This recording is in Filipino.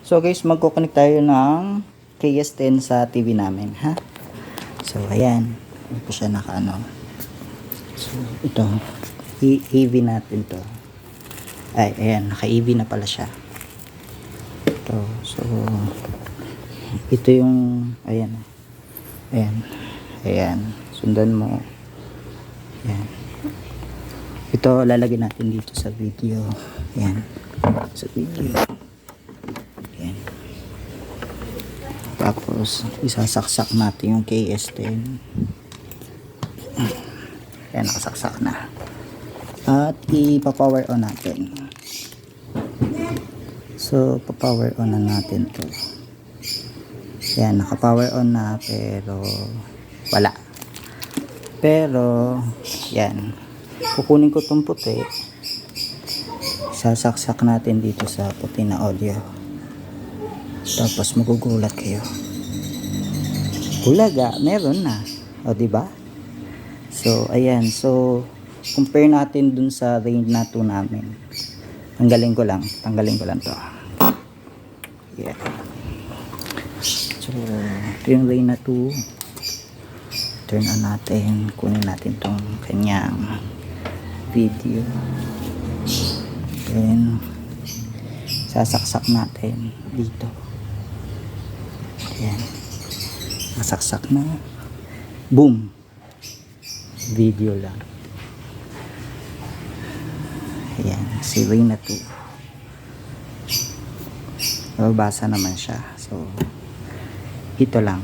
So guys, magkoconnect tayo ng KS10 sa TV namin, ha? So ayan, hindi po siya naka-ano. So ito, EV natin to. Ay, ayan, naka-EV na pala siya. Ito, so ito yung, ayan, ayan, sundan mo. Ayan. Ito, lalagay natin dito sa video. Ayan, sa video. Ayan. Tapos, isasaksak natin yung KS10. Ayan, nakasaksak na. At ipa-power on natin. So, pa-power on na natin to. Ayan, naka-power on na, pero wala. Pero, yan. Kukunin ko itong puti. Sasaksak natin dito sa puti na audio. Tapos magugulat kayo. Ulaga, meron na. O, diba? So, ayan. So, compare natin dun sa range na 2 namin. Tanggalin ko lang to. Yeah. So, ito yung range na 2. Turn on natin. Kunin natin tong kanyang video. Then, sasaksak natin dito. Ayan. Nasaksak na. Boom! Video lang. Ayan. Si Reyna 2. Nababasa naman siya. So, ito lang.